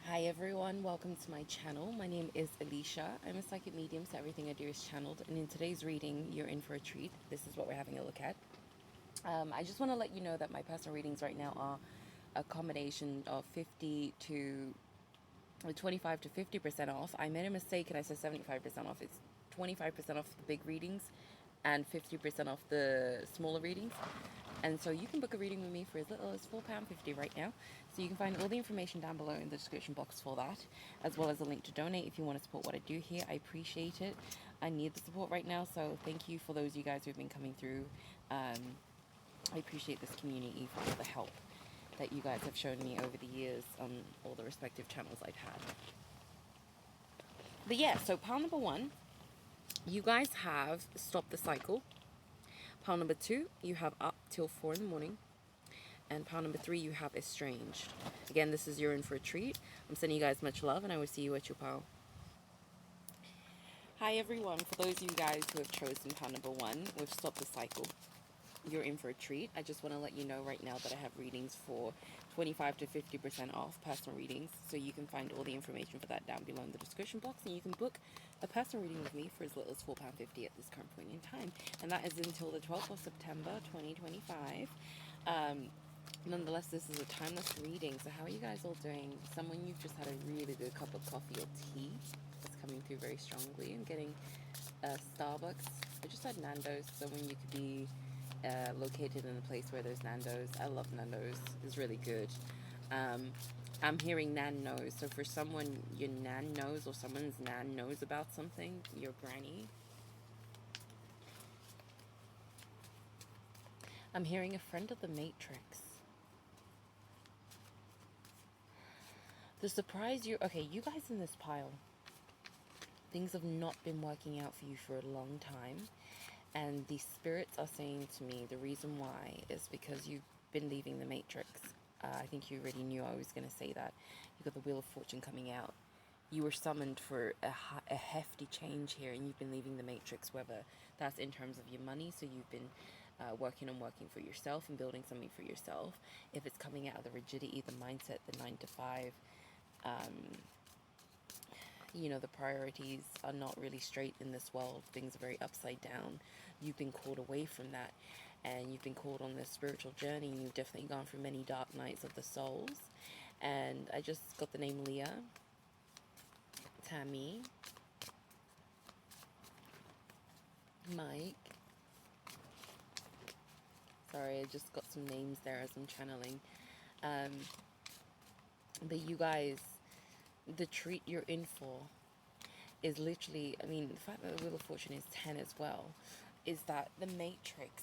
Hi everyone, welcome to my channel. My name is Elishea. I'm a psychic medium, so everything I do is channeled. And in today's reading, you're in for a treat. This is what we're having a look at. I just want to let you know that my personal readings right now are a combination of 25 to 50% off. I made a mistake and I said 75% off. It's 25% off the big readings and 50% off the smaller readings. And so you can book a reading with me for as little as £4.50 right now. So you can find all the information down below in the description box for that, as well as a link to donate if you want to support what I do here. I appreciate it. I need the support right now, so thank you for those of you guys who've been coming through. I appreciate this community for all the help that you guys have shown me over the years on all the respective channels I've had. But yeah, so pile number one, you guys have stopped the cycle. Pile number two, you have up till 4 in the morning. And pile number three, you have estranged. Again, this is you're in for a treat. I'm sending you guys much love, and I will see you at your pile. Hi everyone, for those of you guys who have chosen pile number one, we've stopped the cycle. You're in for a treat. I just want to let you know right now that I have readings for 25 to 50% off personal readings. So you can find all the information for that down below in the description box. And you can book a personal reading with me for as little as £4.50 at this current point in time. And that is until the 12th of September 2025. Nonetheless, this is a timeless reading. So how are you guys all doing? Someone you've just had a really good cup of coffee or tea that's coming through very strongly. I'm getting Starbucks. I just had Nando's. Someone you could be located in a place where there's Nando's. I love Nando's. It's really good. I'm hearing Nan knows. So for someone your Nan knows, or someone's Nan knows about something, your granny. I'm hearing a friend of the Matrix. The surprise you... Okay, you guys in this pile, things have not been working out for you for a long time. And the spirits are saying to me the reason why is because you've been leaving the Matrix. I think you already knew I was going to say that. You got the Wheel of Fortune coming out. You were summoned for a hefty change here, and you've been leaving the Matrix, whether that's in terms of your money. So you've been working for yourself and building something for yourself. If it's coming out of the rigidity, the mindset, the 9 to 5, you know, the priorities are not really straight in this world. Things are very upside down. You've been called away from that, and you've been called on this spiritual journey, and you've definitely gone through many dark nights of the souls. And I just got the name Leah, Tammy, Mike. Sorry, I just got some names there as I'm channeling. But you guys, the treat you're in for is literally, I mean, the fact that the Wheel of Fortune is 10 as well, is that the Matrix,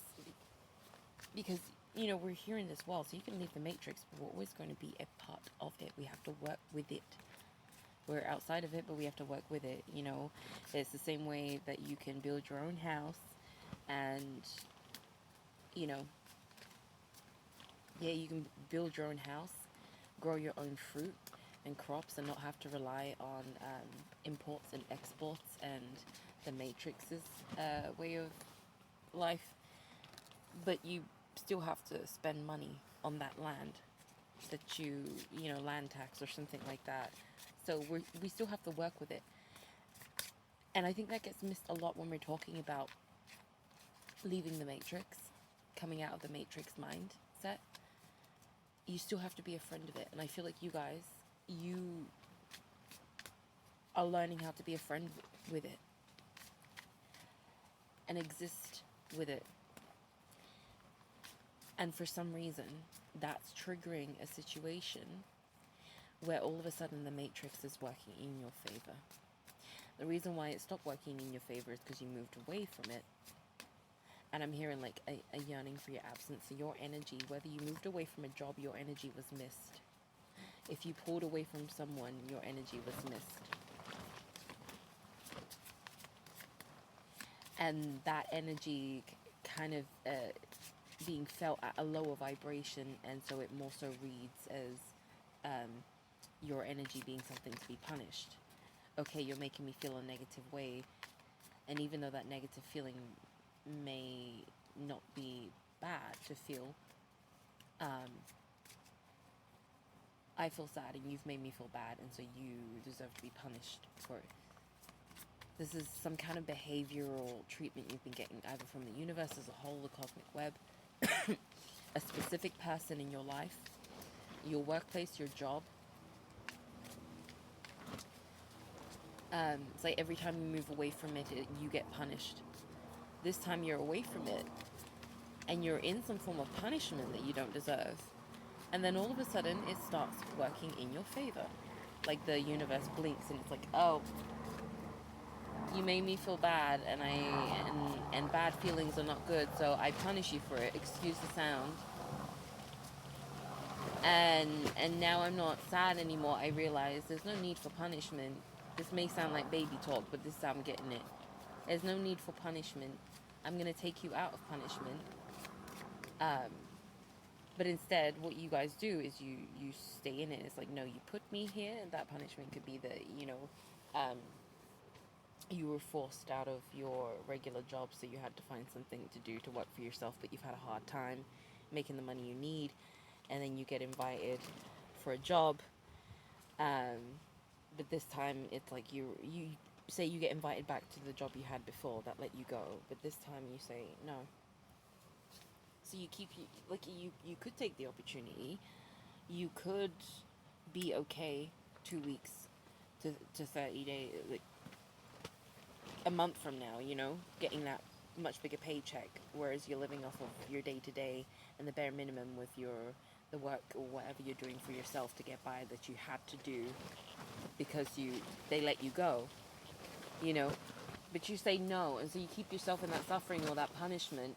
because, you know, we're here in this world, so you can leave the Matrix, but we're always going to be a part of it. We have to work with it. We're outside of it, but we have to work with it, you know. It's the same way that you can build your own house and, you know, yeah, you can build your own house, grow your own fruit and crops, and not have to rely on imports and exports and the Matrix's way of life. But you still have to spend money on that land that you know, land tax or something like that. So we still have to work with it. And I think that gets missed a lot when we're talking about leaving the Matrix, coming out of the Matrix mindset. You still have to be a friend of it. And I feel like you guys, you are learning how to be a friend with it and exist with it. And for some reason, that's triggering a situation where all of a sudden the Matrix is working in your favor. The reason why it stopped working in your favor is because you moved away from it. And I'm hearing like a yearning for your absence. So your energy, whether you moved away from a job, your energy was missed. If you pulled away from someone, your energy was missed. And that energy kind of being felt at a lower vibration, and so it more so reads as your energy being something to be punished. Okay, you're making me feel a negative way, and even though that negative feeling may not be bad to feel, I feel sad and you've made me feel bad, and so you deserve to be punished for it. This is some kind of behavioral treatment you've been getting, either from the universe as a whole, the cosmic web, a specific person in your life, your workplace, your job. It's like every time you move away from it, you get punished. This time you're away from it, and you're in some form of punishment that you don't deserve. And then all of a sudden, it starts working in your favor. Like the universe blinks, and it's like, oh, you made me feel bad, and bad feelings are not good, so I punish you for it. Excuse the sound. And now I'm not sad anymore. I realize there's no need for punishment. This may sound like baby talk, but this is how I'm getting it. There's no need for punishment. I'm gonna take you out of punishment. But instead, what you guys do is you stay in it. It's like, no, you put me here, and that punishment could be that, you were forced out of your regular job, so you had to find something to do to work for yourself, but you've had a hard time making the money you need, and then you get invited for a job. But this time it's like you say you get invited back to the job you had before that let you go, but this time you say no. So you could take the opportunity. You could be okay 2 weeks to 30 days, like a month from now, getting that much bigger paycheck, whereas you're living off of your day-to-day and the bare minimum with the work or whatever you're doing for yourself to get by that you had to do because they let you go, but you say no, and so you keep yourself in that suffering or that punishment,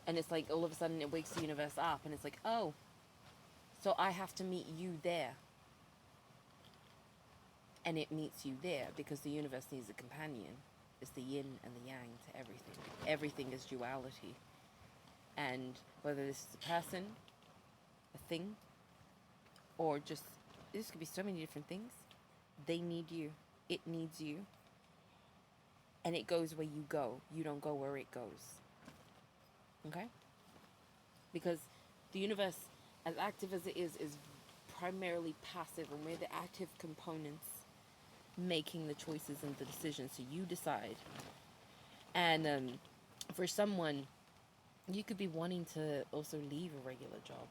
and it's like all of a sudden it wakes the universe up, and it's like, oh, so I have to meet you there. And it meets you there because the universe needs a companion. It's the yin and the yang to everything. Everything is duality. And whether this is a person, a thing, or just, this could be so many different things, they need you. It needs you. And it goes where you go. You don't go where it goes. Okay? Because the universe, as active as it is primarily passive, and we're the active components making the choices and the decisions, so you decide. And for someone, you could be wanting to also leave a regular job,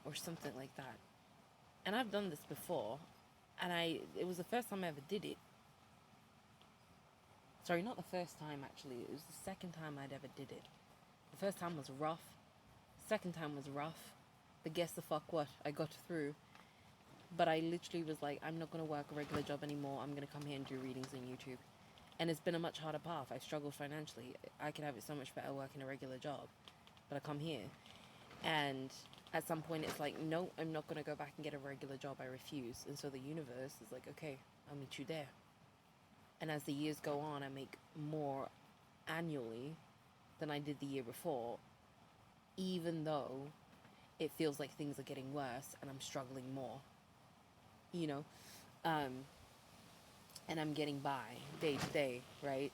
or something like that. And I've done this before, and it was the first time I ever did it. Sorry, not the first time, actually. It was the second time I'd ever did it. The first time was rough. Second time was rough. But guess the fuck what? I got through. But I literally was like, I'm not going to work a regular job anymore. I'm going to come here and do readings on YouTube. And it's been a much harder path. I've struggled financially. I could have it so much better working a regular job. But I come here. And at some point it's like, no, I'm not going to go back and get a regular job. I refuse. And so the universe is like, okay, I'll meet you there. And as the years go on, I make more annually than I did the year before, even though it feels like things are getting worse and I'm struggling more, and I'm getting by day to day, right?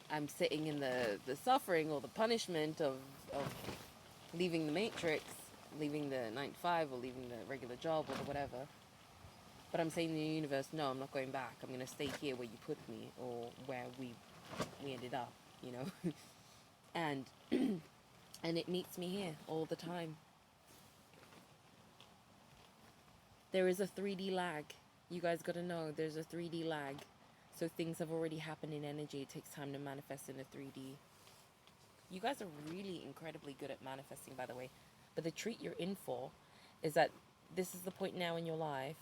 I'm sitting in the suffering or the punishment of leaving the matrix, leaving the 9 to 5, or leaving the regular job or whatever. But I'm saying to the universe, no, I'm not going back. I'm going to stay here where you put me, or where we ended up, and and it meets me here all the time. There is a 3D lag. You guys got to know there's a 3D lag. So things have already happened in energy. It takes time to manifest in a 3D. You guys are really incredibly good at manifesting, by the way. But the treat you're in for is that this is the point now in your life.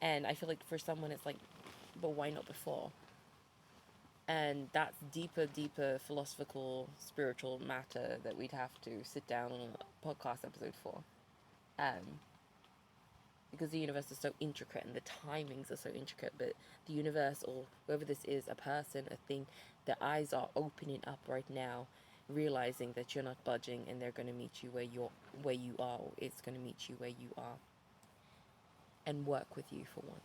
And I feel like for someone it's like, but why not before? And that's deeper philosophical, spiritual matter that we'd have to sit down on a podcast episode for. Because the universe is so intricate and the timings are so intricate, but the universe, or whoever this is, a person, a thing, their eyes are opening up right now, realizing that you're not budging, and they're going to meet you where you are, or it's going to meet you where you are, and work with you for once.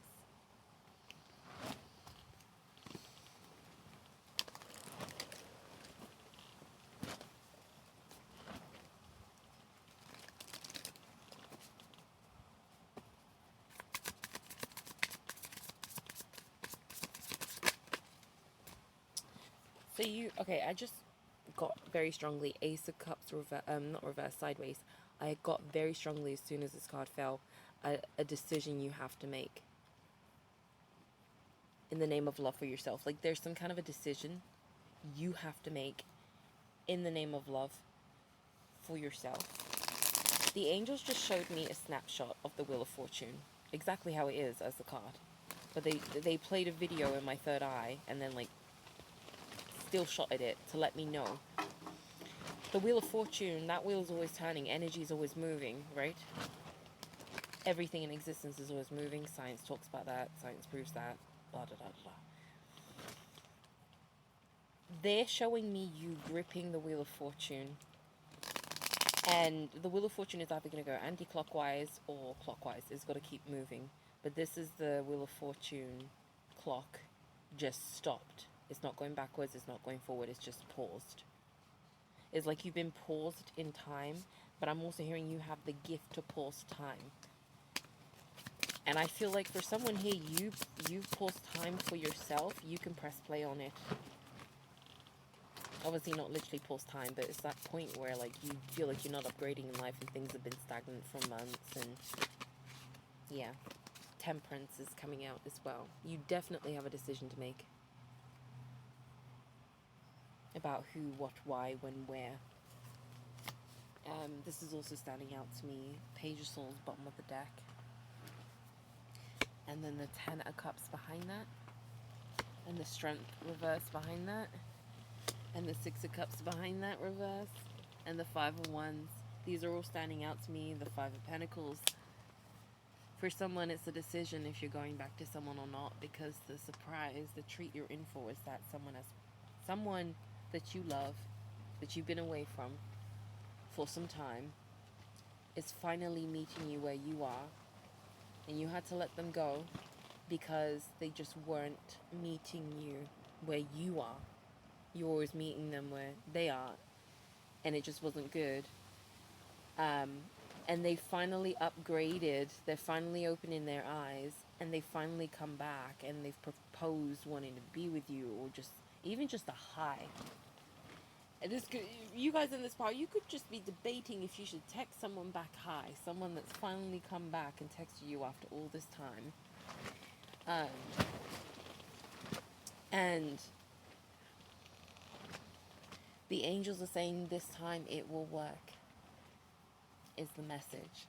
So okay, I just got very strongly Ace of Cups, not reverse, sideways. I got very strongly as soon as this card fell, a decision you have to make in the name of love for yourself. Like there's some kind of a decision you have to make in the name of love for yourself. The angels just showed me a snapshot of the Wheel of Fortune, exactly how it is as the card. But they played a video in my third eye and then like still shot at it to let me know. The Wheel of Fortune, that wheel is always turning, energy is always moving, right? Everything in existence is always moving. Science talks about that, science proves that, blah, blah, blah, blah. They're showing me you gripping the Wheel of Fortune. And the Wheel of Fortune is either going to go anti-clockwise or clockwise. It's got to keep moving. But this is the Wheel of Fortune clock just stopped. It's not going backwards, it's not going forward, it's just paused. It's like you've been paused in time, but I'm also hearing you have the gift to pause time. And I feel like for someone here, you've paused time for yourself. You can press play on it. Obviously not literally pause time, but it's that point where like you feel like you're not upgrading in life and things have been stagnant for months, and yeah, temperance is coming out as well. You definitely have a decision to make about who, what, why, when, where. This is also standing out to me. Page of Swords, bottom of the deck. And then the 10 of Cups behind that. And the Strength reverse behind that. And the 6 of Cups behind that reverse. And the 5 of Wands. These are all standing out to me. The 5 of Pentacles. For someone, it's a decision if you're going back to someone or not. Because the surprise, the treat you're in for is that someone that you love, that you've been away from for some time, is finally meeting you where you are. And you had to let them go because they just weren't meeting you where you are. You're always meeting them where they are, and it just wasn't good. And they finally upgraded. They're finally opening their eyes, and they finally come back, and they've proposed wanting to be with you, or just even just a hi. And you guys in this part, you could just be debating if you should text someone back hi, someone that's finally come back and texted you after all this time. And the angels are saying this time it will work, is the message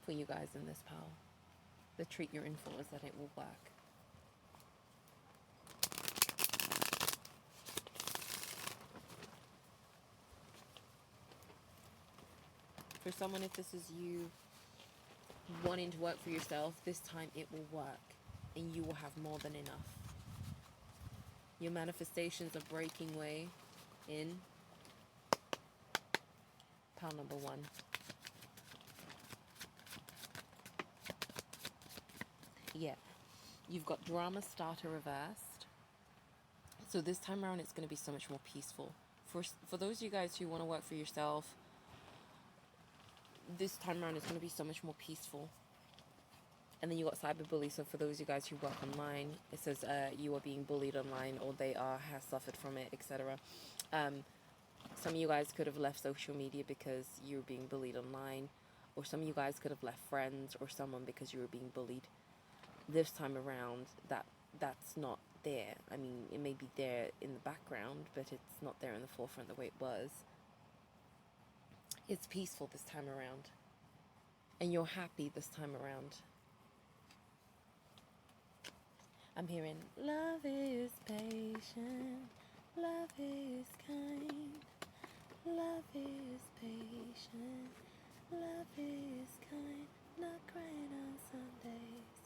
for you guys in this pile. The treat you're in for is that it will work. For someone, if this is you wanting to work for yourself, this time it will work and you will have more than enough. Your manifestations are breaking way in. Pile number 1. Yeah, you've got drama starter reversed. So this time around it's going to be so much more peaceful. For those of you guys who want to work for yourself, this time around it's going to be so much more peaceful. And then you got cyberbully. So for those of you guys who work online, it says you are being bullied online, or they have suffered from it, etc. Some of you guys could have left social media because you were being bullied online, or some of you guys could have left friends or someone because you were being bullied. This time around, that's not there. I mean, it may be there in the background, but it's not there in the forefront the way it was. It's peaceful this time around. And you're happy this time around. I'm hearing, love is patient, love is kind, love is patient, love is kind, not crying on Sundays,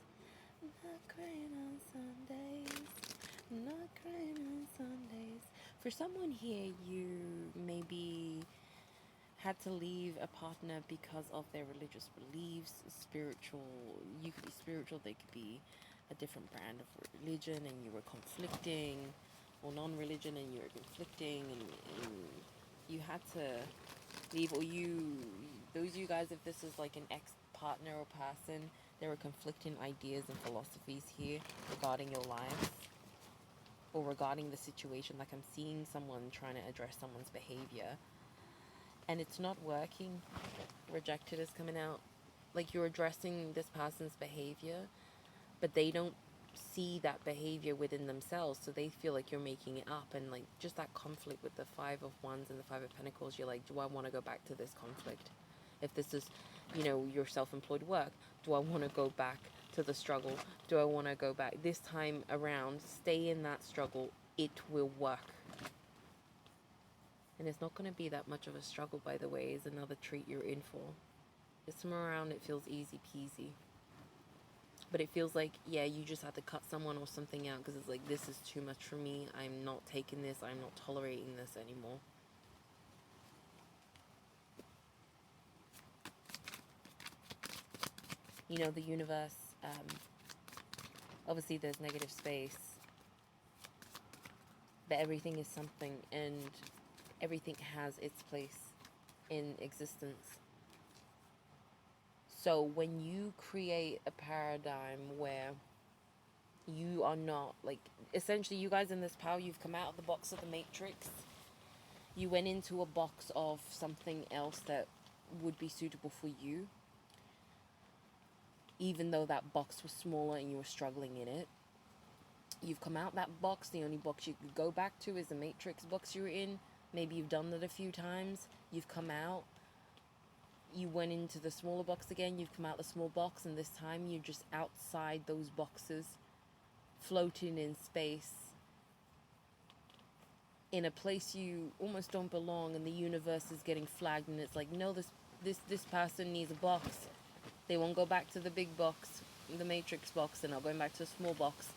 not crying on Sundays, not crying on Sundays. For someone here, you maybe had to leave a partner because of their religious beliefs, spiritual. You could be spiritual, they could be a different brand of religion, and you were conflicting, or non-religion and you were conflicting, and you had to leave, or those of you guys, if this is like an ex-partner or person, there were conflicting ideas and philosophies here regarding your lives. or regarding the situation. Like I'm seeing someone trying to address someone's behavior and it's not working. Rejected is coming out. Like you're addressing this person's behavior, but they don't see that behavior within themselves, so they feel like you're making it up. And like just that conflict with the Five of Wands and the Five of Pentacles, you're like, do I want to go back to this conflict? If this is, your self-employed work, do I want to go back to the struggle? Do I want to go back this time around? Stay in that struggle. It will work. And it's not going to be that much of a struggle, by the way. Is another treat you're in for. This time around, it feels easy peasy. But it feels like, yeah, you just have to cut someone or something out because it's like, this is too much for me. I'm not taking this. I'm not tolerating this anymore. The universe, obviously there's negative space, but everything is something, and everything has its place in existence. So when you create a paradigm where you are not, like, essentially you guys in this power, you've come out of the box of the matrix. You went into a box of something else that would be suitable for you. Even though that box was smaller and you were struggling in it. You've come out that box. The only box you could go back to is the matrix box you were in. Maybe you've done that a few times. You've come out. You went into the smaller box again. You've come out the small box. And this time you're just outside those boxes. Floating in space. In a place you almost don't belong. And the universe is getting flagged. And it's like, no, this person needs a box. They won't go back to the big box, the matrix box. They're not going back to the small box.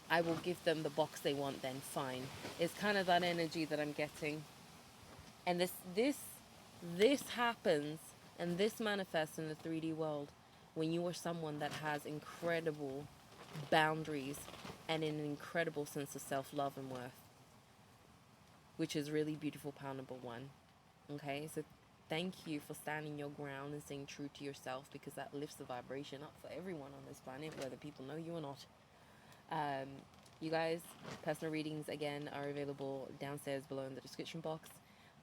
I will give them the box they want then, fine. It's kind of that energy that I'm getting. And this happens, and this manifests in the 3D world when you are someone that has incredible boundaries and an incredible sense of self-love and worth. Which is really beautiful, power number 1. Okay, so thank you for standing your ground and staying true to yourself, because that lifts the vibration up for everyone on this planet, whether people know you or not. You guys, personal readings again are available downstairs below in the description box.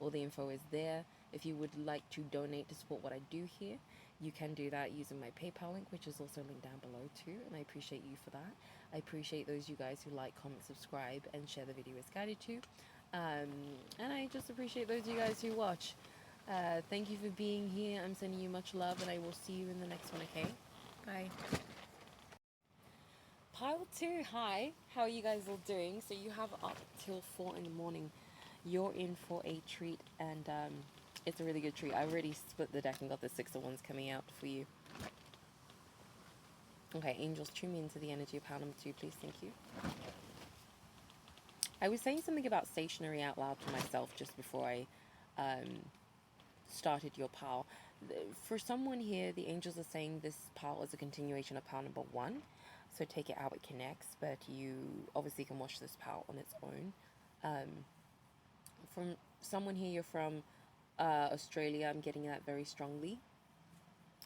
All the info is there. If you would like to donate to support what I do here, you can do that using my PayPal link, which is also linked down below too, and I appreciate you for that. I appreciate those you guys who like, comment, subscribe, and share the video as guided to. And I just appreciate those of you guys who watch. Thank you for being here. I'm sending you much love, and I will see you in the next one, okay? Bye. Pile 2, hi. How are you guys all doing? So you have up till 4 in the morning. You're in for a treat, and it's a really good treat. I already split the deck and got the 6 of Wands coming out for you. Okay, angels, tune me into the energy of power number 2, please. Thank you. I was saying something about stationery out loud to myself just before I started your pile. For someone here, the angels are saying this pile is a continuation of pile number 1. So take it how it connects, but you obviously can watch this pile on its own. From someone here, you're from Australia, I'm getting that very strongly.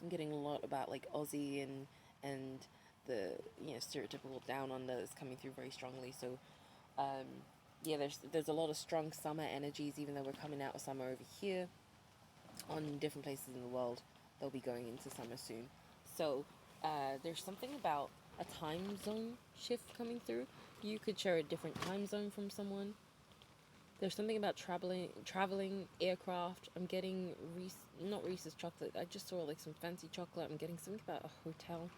I'm getting a lot about like Aussie and the stereotypical down under is coming through very strongly. So yeah, there's a lot of strong summer energies, even though we're coming out of summer over here. On different places in the world, they'll be going into summer soon. So there's something about a time zone shift coming through. You could share a different time zone from someone. There's something about traveling, aircraft. I'm getting not Reese's chocolate. I just saw like some fancy chocolate. I'm getting something about a hotel.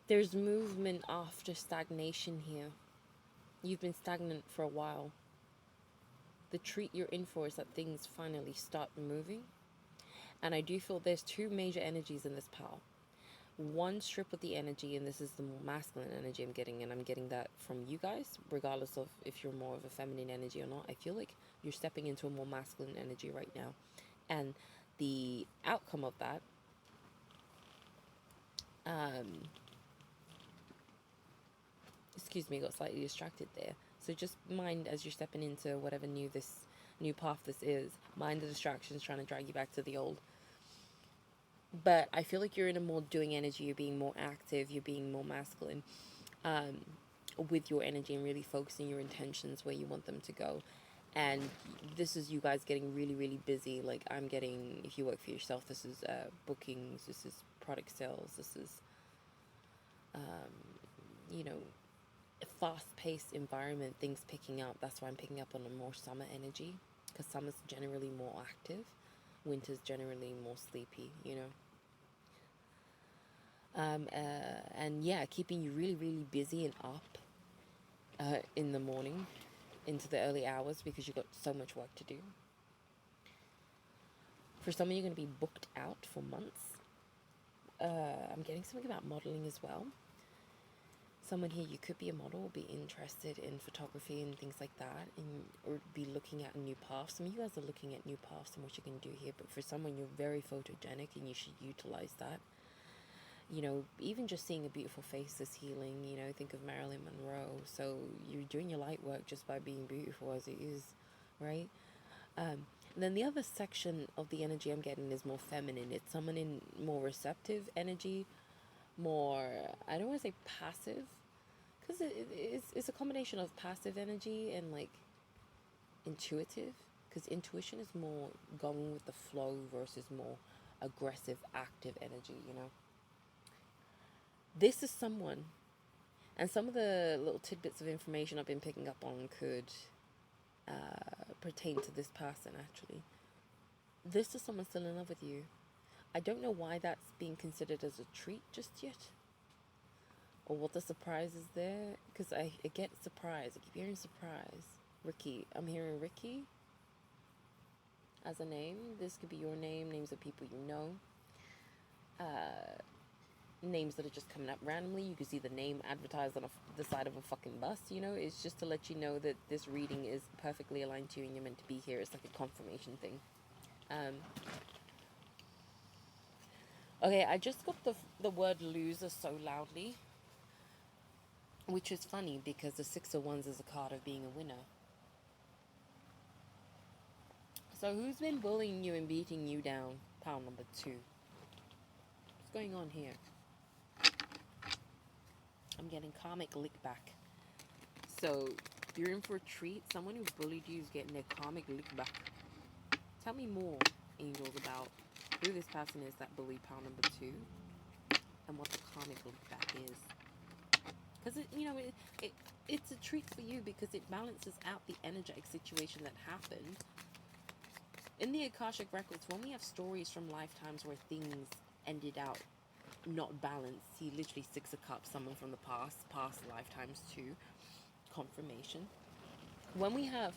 There's movement after stagnation here. You've been stagnant for a while. The treat you're in for is that things finally start moving. And I do feel there's 2 major energies in this pile. One strip with the energy, and this is the more masculine energy I'm getting, and I'm getting that from you guys, regardless of if you're more of a feminine energy or not. I feel like you're stepping into a more masculine energy right now. And the outcome of that, excuse me, got slightly distracted there. So just mind as you're stepping into whatever new path this is, mind the distractions trying to drag you back to the old. But I feel like you're in a more doing energy. You're being more active. You're being more masculine, um, with your energy, and really focusing your intentions where you want them to go. And this is you guys getting really, really busy. Like I'm getting, if you work for yourself, this is bookings. This is product sales. This is, you know, a fast-paced environment. Things picking up. That's why I'm picking up on a more summer energy, because summer's generally more active. Winter's generally more sleepy. You know. And yeah, keeping you really, really busy and up in the morning into the early hours because you've got so much work to do. For some of you, you're going to be booked out for months. I'm getting something about modeling as well. Someone here, you could be a model, be interested in photography and things like that, and or be looking at a new path. Some of you guys are looking at new paths and what you can do here, but for someone, you're very photogenic and you should utilize that. You know, even just seeing a beautiful face is healing. You know, think of Marilyn Monroe. So you're doing your light work just by being beautiful as it is, right? And then the other section of the energy I'm getting is more feminine. It's someone in more receptive energy, more, I don't want to say passive, because it's a combination of passive energy and like intuitive, because intuition is more going with the flow versus more aggressive, active energy, you know. This is someone, and some of the little tidbits of information I've been picking up on could pertain to this person actually. This is someone still in love with you. I don't know why that's being considered as a treat just yet, or what the surprise is there, because I get surprise. I keep hearing surprise. Ricky, I'm hearing Ricky as a name. This could be your name, names of people you know. Names that are just coming up randomly. You can see the name advertised on the side of a fucking bus, you know. It's just to let you know that this reading is perfectly aligned to you and you're meant to be here. It's like a confirmation thing. Okay, I just got the word loser so loudly, which is funny because the Six of Wands is a card of being a winner. So who's been bullying you and beating you down? Pile number 2. What's going on here? I'm getting karmic lick back. So you're in for a treat. Someone who bullied you is getting their karmic lick back. Tell me more, angels, about who this person is that bullied pile number 2 and what the karmic lick back is. Because it's a treat for you because it balances out the energetic situation that happened. In the Akashic Records, when we have stories from lifetimes where things ended out not balanced, see literally 6 of Cups, someone from the past lifetimes too, confirmation. When we have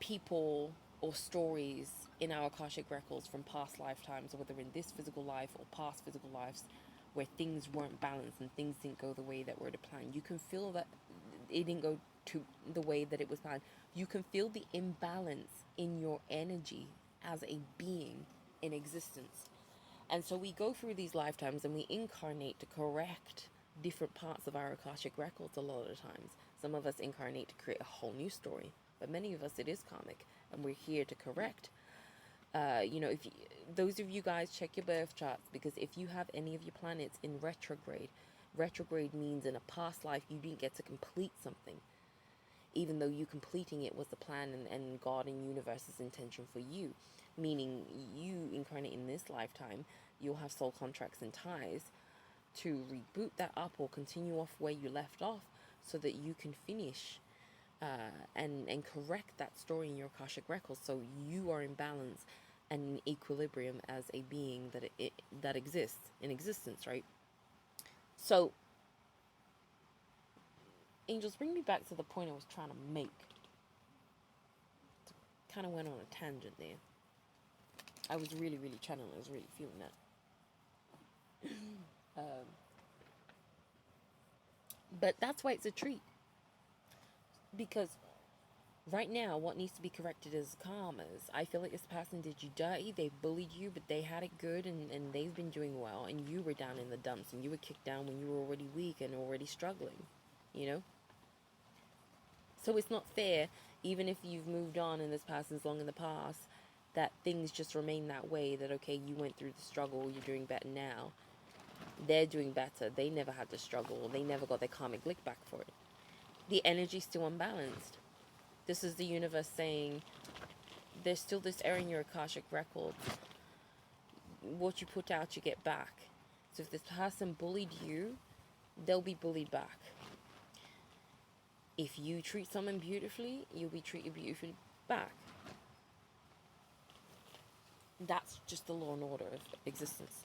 people or stories in our Akashic Records from past lifetimes, or whether in this physical life or past physical lives, where things weren't balanced and things didn't go the way that were to plan, you can feel that it didn't go to the way that it was planned. You can feel the imbalance in your energy as a being in existence. And so we go through these lifetimes and we incarnate to correct different parts of our Akashic Records a lot of times. Some of us incarnate to create a whole new story, but many of us it is karmic, and we're here to correct. If those of you guys check your birth charts, because if you have any of your planets in retrograde means in a past life you didn't get to complete something, even though you completing it was the plan and God and universe's intention for you. Meaning you incarnate in this lifetime, you'll have soul contracts and ties to reboot that up or continue off where you left off so that you can finish and correct that story in your Akashic Records, so you are in balance and in equilibrium as a being that exists in existence, right? So angels, bring me back to the point I was trying to make. Kind of went on a tangent there. I was really, really channeling. I was really feeling that. But that's why it's a treat. Because right now, what needs to be corrected is karmas. I feel like this person did you dirty. They bullied you, but they had it good and they've been doing well. And you were down in the dumps and you were kicked down when you were already weak and already struggling. You know? So it's not fair, even if you've moved on and this person's long in the past, that things just remain that way, that okay, you went through the struggle, you're doing better now. They're doing better. They never had to struggle. They never got their karmic lick back for it. The energy's still unbalanced. This is the universe saying there's still this error in your Akashic records. What you put out, you get back. So if this person bullied you, they'll be bullied back. If you treat someone beautifully, you'll be treated beautifully back. That's just the law and order of existence.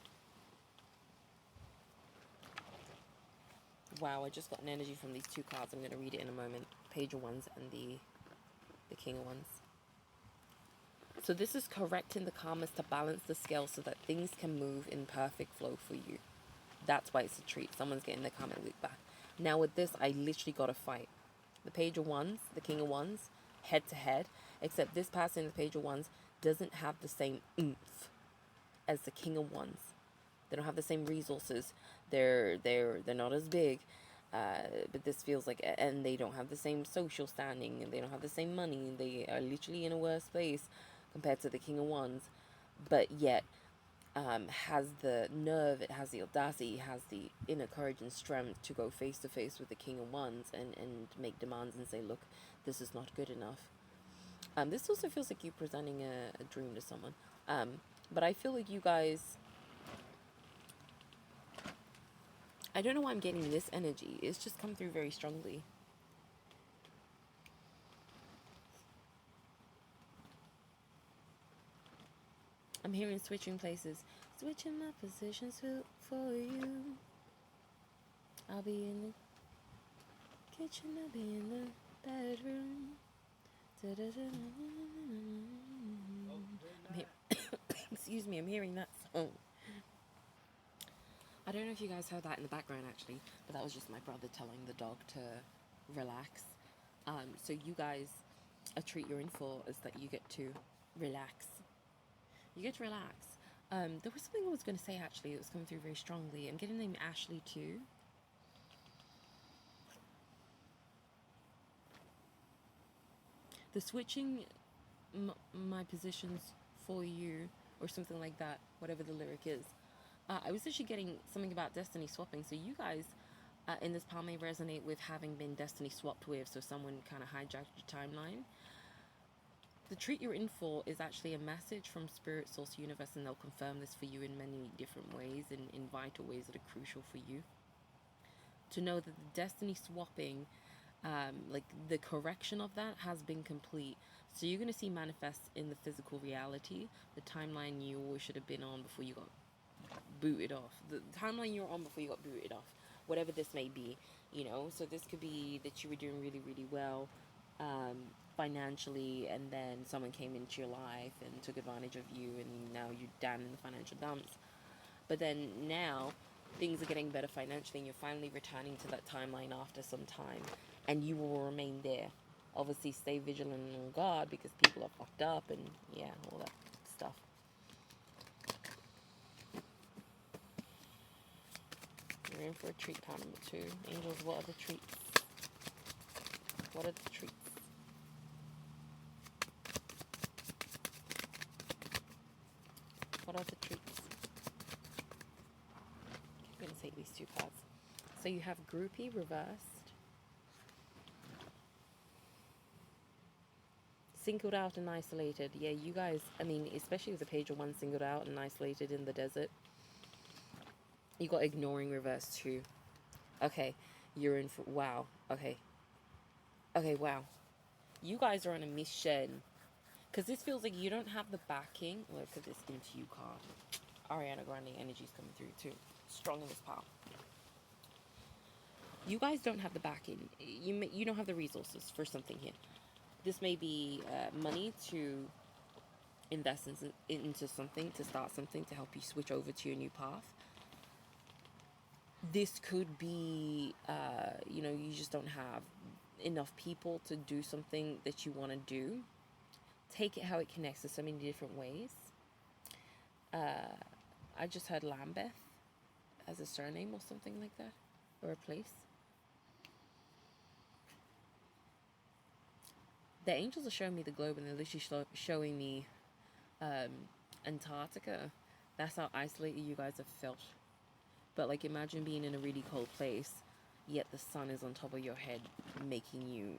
Wow, I just got an energy from these two cards. I'm going to read it in a moment. Page of Wands and the King of Wands. So this is correcting the karmas to balance the scale so that things can move in perfect flow for you. That's why it's a treat. Someone's getting their karmic loop back. Now with this, I literally got to fight. The Page of Wands, the King of Wands, head to head. Except this person in the Page of Wands doesn't have the same oomph as the King of Wands. They don't have the same resources. They're not as big. But this feels like, and they don't have the same social standing, and they don't have the same money. They are literally in a worse place compared to the King of Wands, but yet has the nerve, it has the audacity, it has the inner courage and strength to go face to face with the King of Wands and make demands and say, look, this is not good enough. This also feels like you presenting a dream to someone. But I feel like you guys, I don't know why I'm getting this energy. It's just come through very strongly. I'm hearing switching places. Switching my positions for you. I'll be in the kitchen, I'll be in the bedroom. Excuse me, I'm hearing that song. I don't know if you guys heard that in the background actually, but that was just my brother telling the dog to relax. So you guys, a treat you're in for is that you get to relax. You get to relax. There was something I was going to say actually. It was coming through very strongly. I'm getting the name Ashley too. The switching my positions for you, or something like that, whatever the lyric is. I was actually getting something about destiny swapping. So you guys in this palm may resonate with having been destiny swapped with. So someone kind of hijacked your timeline. The treat you're in for is actually a message from Spirit, Source, Universe, and they'll confirm this for you in many different ways, and in vital ways that are crucial for you. To know that the destiny swapping, like the correction of that has been complete. So you're going to see manifest in the physical reality the timeline you always should have been on before you got booted off. The timeline you were on before you got booted off. Whatever this may be, you know. So this could be that you were doing really, really well financially, and then someone came into your life and took advantage of you, and now you're down in the financial dumps. But then now things are getting better financially, and you're finally returning to that timeline after some time, and you will remain there. Obviously stay vigilant on guard, because people are fucked up and yeah, all that stuff. You're in for a treat, part number 2. Angels, what are the treats? What are the treats? What are the treats? I'm going to take these two cards. So you have groupie reversed, singled out and isolated. Yeah, you guys, I mean, especially with the Page of Wands singled out and isolated in the desert. You got ignoring reversed too. Okay, you're in for, wow. Okay, wow. You guys are on a mission. Because this feels like you don't have the backing. Look at this Into You card. Ariana Grande energy is coming through too. Strong in this pile. You guys don't have the backing. You don't have the resources for something here. This may be money to invest into something, to start something, to help you switch over to your new path. This could be, you know, you just don't have enough people to do something that you want to do. Take it how it connects in so many different ways. I just heard Lambeth as a surname or something like that, or a place. The angels are showing me the globe, and they're literally showing me Antarctica, that's how isolated you guys have felt. But like, imagine being in a really cold place, yet the sun is on top of your head, making you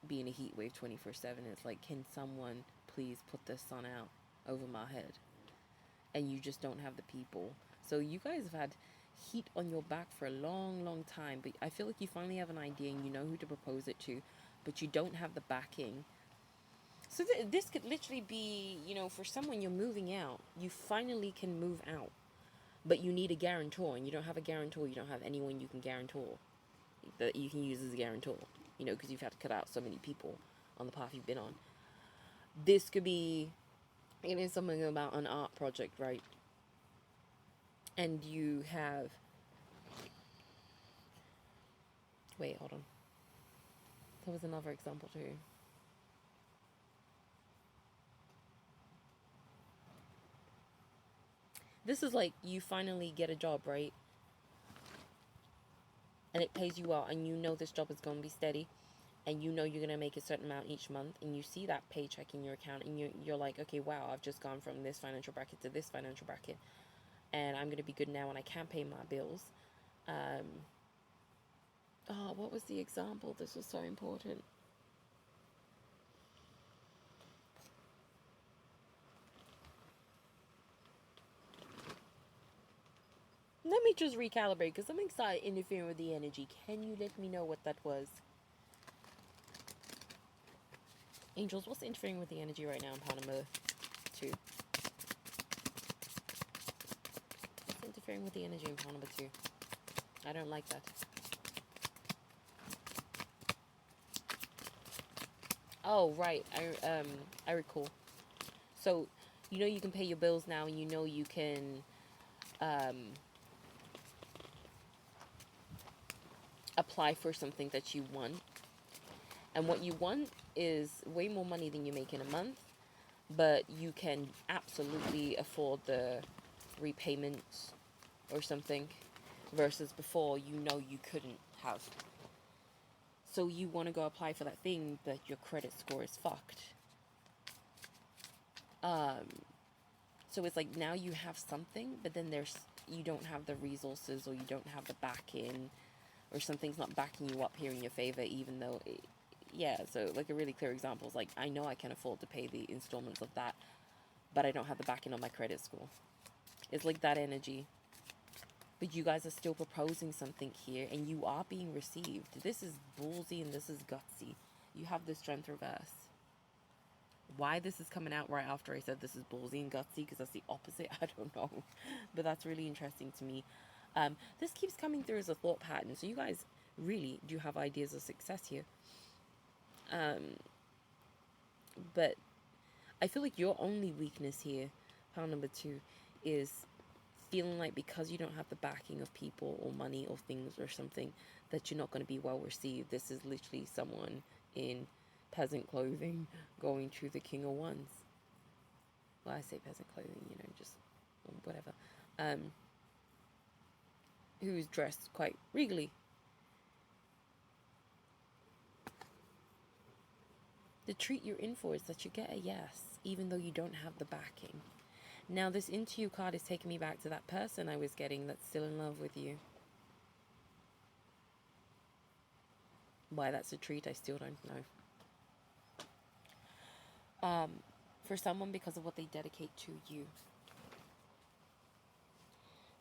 be in a heat wave 24/7. It's like, can someone please put the sun out over my head? And you just don't have the people. So you guys have had heat on your back for a long, long time, but I feel like you finally have an idea and you know who to propose it to, but you don't have the backing. So this could literally be, you know, for someone, you're moving out. You finally can move out, but you need a guarantor, and you don't have a guarantor. You don't have anyone you can guarantor that you can use as a guarantor, you know, because you've had to cut out so many people on the path you've been on. This could be, it is something about an art project, right? And you have, wait, hold on. There was another example too. This is like, you finally get a job, right? And it pays you well, and you know this job is going to be steady, and you know you're going to make a certain amount each month, and you see that paycheck in your account, and you're like, okay, wow, I've just gone from this financial bracket to this financial bracket, and I'm going to be good now, and I can pay my bills. Oh, what was the example? This was so important. Let me just recalibrate, because I'm excited interfering with the energy. Can you let me know what that was? Angels, what's interfering with the energy right now in pile number 2? What's interfering with the energy in pile number 2? I don't like that. Oh, right. I recall. So, you know you can pay your bills now, and you know you can apply for something that you want. And what you want is way more money than you make in a month, but you can absolutely afford the repayments or something, versus before you know you couldn't have. So you want to go apply for that thing, but your credit score is fucked. So it's like, now you have something, but then you don't have the resources, or you don't have the backing, or something's not backing you up here in your favor, even though so like a really clear example is like, I know I can afford to pay the installments of that, but I don't have the backing on my credit score. It's like that energy. But you guys are still proposing something here, and you are being received. This is ballsy, and this is gutsy. You have the strength reverse. Why this is coming out right after I said this is ballsy and gutsy, because that's the opposite, I don't know. But that's really interesting to me. This keeps coming through as a thought pattern. So you guys really do have ideas of success here. But I feel like your only weakness here, pile number 2, is feeling like because you don't have the backing of people or money or things or something, that you're not going to be well received. This is literally someone in peasant clothing going to the King of Wands. Well, I say peasant clothing, you know, just whatever. Who's dressed quite regally. The treat you're in for is that you get a yes, even though you don't have the backing. Now, this Into You card is taking me back to that person I was getting that's still in love with you. Why that's a treat, I still don't know. For someone, because of what they dedicate to you.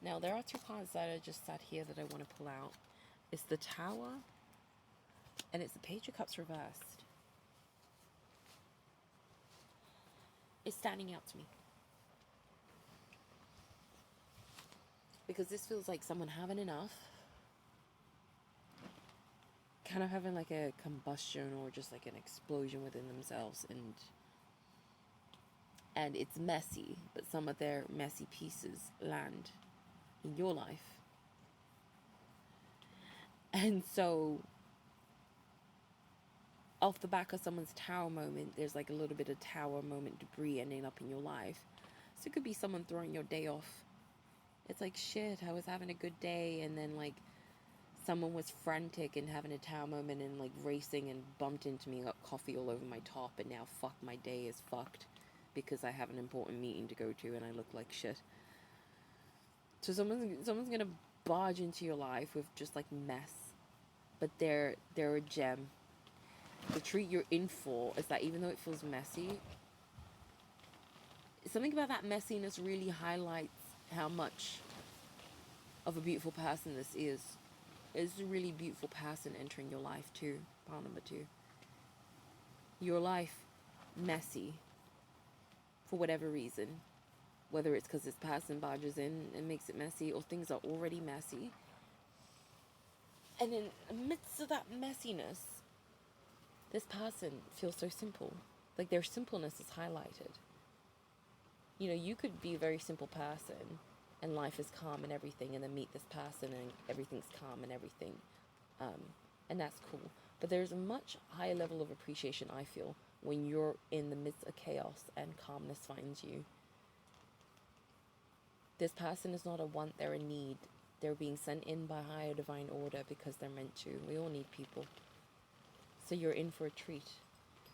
Now, there are 2 cards that I just sat here that I want to pull out. It's the Tower, and it's the Page of Cups reversed. It's standing out to me. Because this feels like someone having enough, kind of having like a combustion or just like an explosion within themselves, and it's messy, but some of their messy pieces land in your life. And so off the back of someone's tower moment, there's like a little bit of tower moment debris ending up in your life. So it could be someone throwing your day off. It's like, shit, I was having a good day, and then like someone was frantic and having a tower moment and like racing and bumped into me, got coffee all over my top, and now fuck, my day is fucked. because I have an important meeting to go to and I look like shit. So someone's gonna barge into your life with just like mess, but they're a gem. The treat you're in for is that even though it feels messy, something about that messiness really highlights how much of a beautiful person this is. It's a really beautiful person entering your life too. Pile number 2. Your life messy for whatever reason, whether it's because this person barges in and makes it messy, or things are already messy. And in the midst of that messiness, this person feels so simple. Like their simpleness is highlighted. You know, you could be a very simple person and life is calm and everything, and then meet this person and everything's calm and everything. And that's cool. But there's a much higher level of appreciation, I feel, when you're in the midst of chaos and calmness finds you. This person is not a want, they're a need. They're being sent in by higher divine order because they're meant to. We all need people. So you're in for a treat.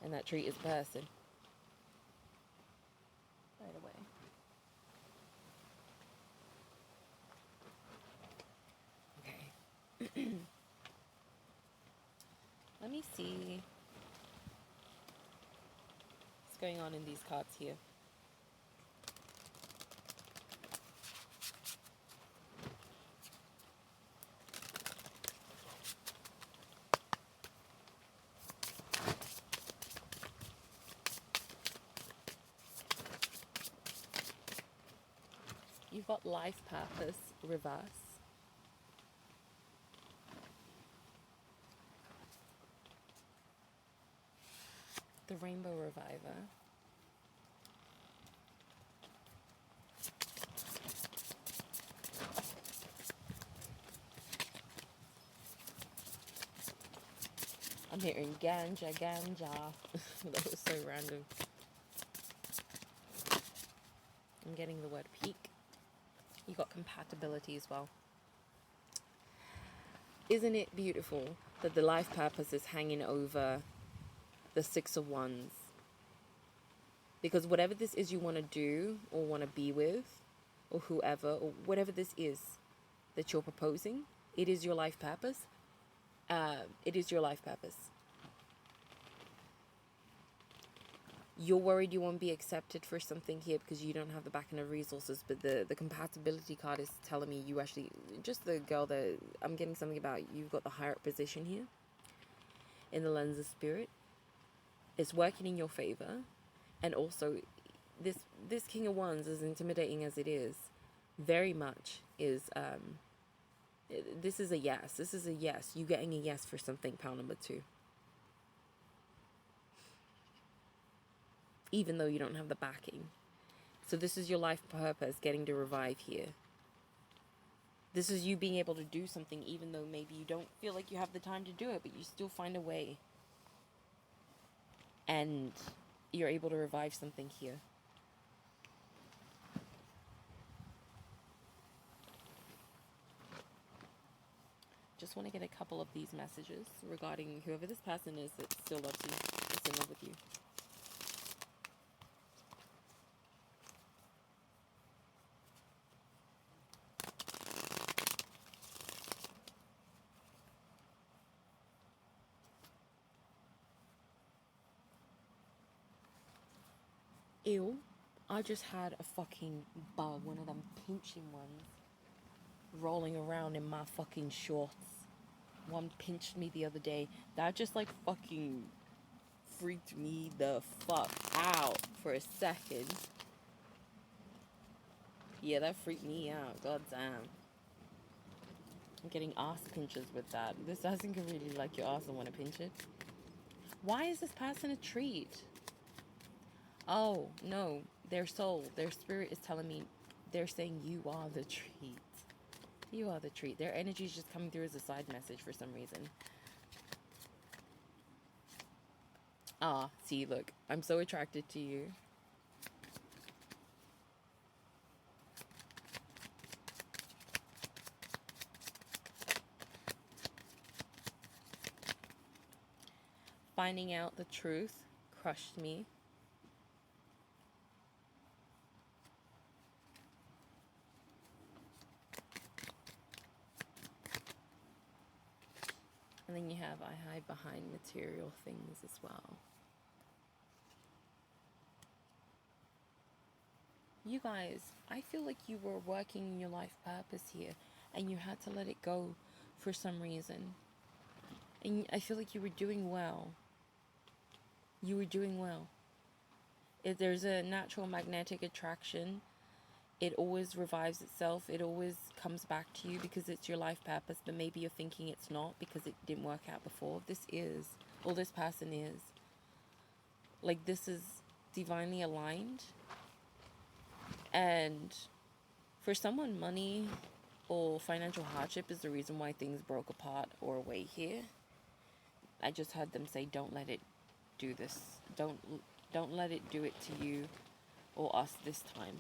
And that treat is a person. By the way. Okay. Let me see what's going on in these cards here. You've got life purpose, reverse. The Rainbow Reviver. I'm hearing ganja. That was so random. I'm getting the word peak. You got compatibility as well. Isn't it beautiful that the life purpose is hanging over the 6 of Wands? Because whatever this is you want to do or want to be with, or whoever, or whatever this is that you're proposing, it is your life purpose. It is your life purpose. You're worried you won't be accepted for something here because you don't have the backing of resources, but the compatibility card is telling me you actually, just the girl that I'm getting something about, you've got the higher position here in the lens of spirit. It's working in your favor. And also this King of Wands, as intimidating as it is, very much is this is a yes. This is a yes. You getting a yes for something, pile number 2. Even though you don't have the backing. So this is your life purpose getting to revive here. This is you being able to do something even though maybe you don't feel like you have the time to do it, but you still find a way. And you're able to revive something here. Just want to get a couple of these messages regarding whoever this person is that still loves you, is in love with you. Ew, I just had a fucking bug, one of them pinching ones, rolling around in my fucking shorts. One pinched me the other day. That just like fucking freaked me the fuck out for a second. Yeah, that freaked me out. God damn. I'm getting ass pinches with that. This person can really like your ass and want to pinch it. Why is this person a treat? Oh, no. Their soul, their spirit is telling me, they're saying you are the treat. You are the treat. Their energy is just coming through as a side message for some reason. Ah, see, look. I'm so attracted to you. Finding out the truth crushed me. And then you have I hide behind material things as well. You guys, I feel like you were working in your life purpose here and you had to let it go for some reason. And I feel like you were doing well. You were doing well. If there's a natural magnetic attraction, it always revives itself. It always comes back to you because it's your life purpose, but maybe you're thinking it's not because it didn't work out before. This is, or this person is. Like, this is divinely aligned. And for someone, money or financial hardship is the reason why things broke apart or away here. I just heard them say, don't let it do this. Don't let it do it to you or us this time.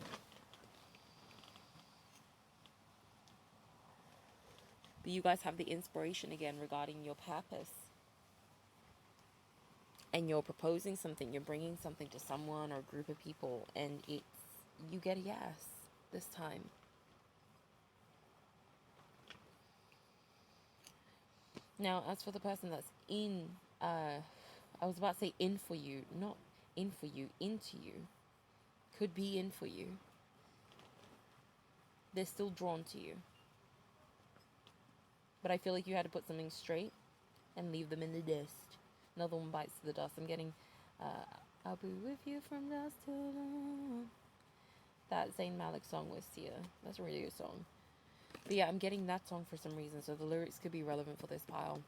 But you guys have the inspiration again regarding your purpose. And you're proposing something, you're bringing something to someone or a group of people, and you get a yes this time. Now, as for the person that's in, I was about to say in for you, not in for you, into you. Could be in for you. They're still drawn to you. But I feel like you had to put something straight and leave them in the dust. Another one bites the dust. I'm getting, I'll be with you from dusk till dawn. That Zayn Malik song was Sia. That's a really good song. But yeah, I'm getting that song for some reason, so the lyrics could be relevant for this pile.